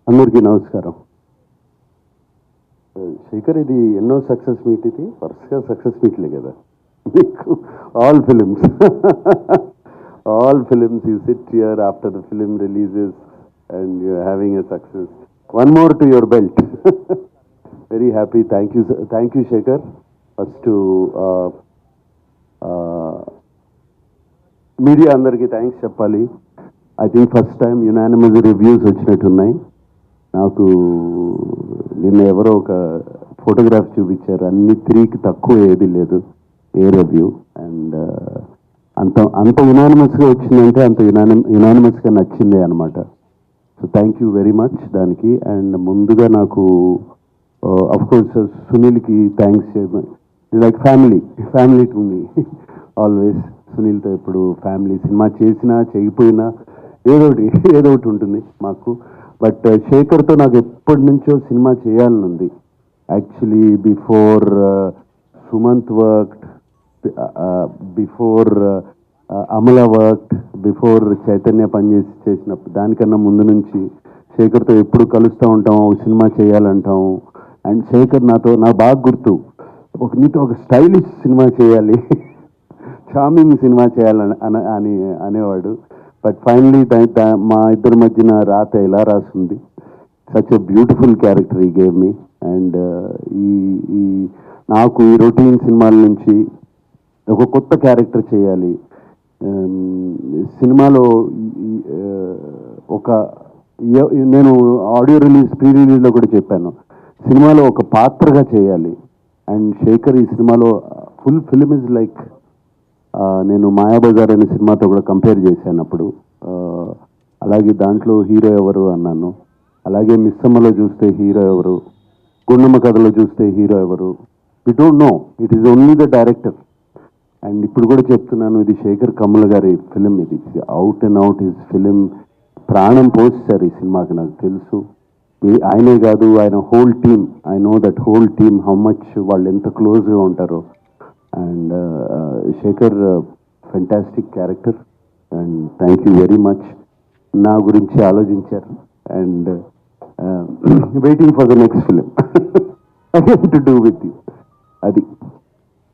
అందరికీ నమస్కారం. శేఖర్, ఇది ఎన్నో సక్సెస్ మీట్? ఇది వరుసగా సక్సెస్ మీట్లే కదా మీకు. All films you sit here after the film releases and you having a success. One more to your belt. Very happy. Thank you Shekhar. First media అందరికీ థ్యాంక్స్ చెప్పాలి. I think first time unanimous reviews వచ్చినట్టున్నాయి. నాకు నిన్న ఎవరో ఒక photograph చూపించారు, అన్ని 3కి తక్కువ ఏది లేదు ఏ రివ్యూ. అండ్ అంత యునానిమస్గా వచ్చిందంటే అంత యునానిమస్గా నచ్చిందే అనమాట. So thank you very much దానికి. అండ్ ముందుగా నాకు అఫ్కోర్స్ సునీల్కి thanks. Like family to me always. సునీల్తో ఎప్పుడు ఫ్యామిలీ. సినిమా చేసినా చేయకపోయినా ఏదో ఒకటి ఉంటుంది మాకు. బట్ శేఖర్తో నాకు ఎప్పటి నుంచో సినిమా చేయాలని ఉంది. Actually before Sumanth worked, before Amala worked, before Chaitanya చేసినప్పుడు దానికన్నా ముందు నుంచి శేఖర్తో ఎప్పుడు కలుస్తూ ఉంటాం, సినిమా చేయాలంటాం. అండ్ శేఖర్ నా బాగా గుర్తు, నీతో ఒక స్టైలిష్ సినిమా చేయాలి, చార్మింగ్ సినిమా చేయాలని అనేవాడు. బట్ ఫైనలీ మా ఇద్దరి మధ్యన రాత ఎలా రాసింది. సచ్ ఎ బ్యూటిఫుల్ క్యారెక్టర్ ఈ గేవ్ మీ. అండ్ ఈ నాకు ఈ రొటీన్ సినిమాల నుంచి ఒక కొత్త క్యారెక్టర్ చేయాలి సినిమాలో. నేను ఆడియో ప్రీ రిలీజ్లో కూడా చెప్పాను, సినిమాలో ఒక పాత్రగా చేయాలి. అండ్ శేఖర్ ఈ సినిమాలో ఫుల్ ఫిలిం ఇస్ లైక్, నేను మాయాబజార్ అనే సినిమాతో కూడా కంపేర్ చేశాను అప్పుడు. అలాగే దాంట్లో హీరో ఎవరు అన్నాను. అలాగే మిస్సమ్మలో చూస్తే హీరో ఎవరు, గుండమ్మ కథలో చూస్తే హీరో ఎవరు, we don't know. It is only the director. And ఇప్పుడు కూడా చెప్తున్నాను, ఇది శేఖర్ కమ్ముల గారి ఫిలిం. ఇది out and out his film. ప్రాణం పోస్తారు ఈ సినిమాకి, నాకు తెలుసు. ఆయనే కాదు, ఆయన whole team. I know that whole team how much వాళ్ళు ఎంత క్లోజ్గా ఉంటారో. And Sekhar fantastic character. And thank you very much. నా గురించి ఆలోచించారు. And waiting for the next film to do with you. అది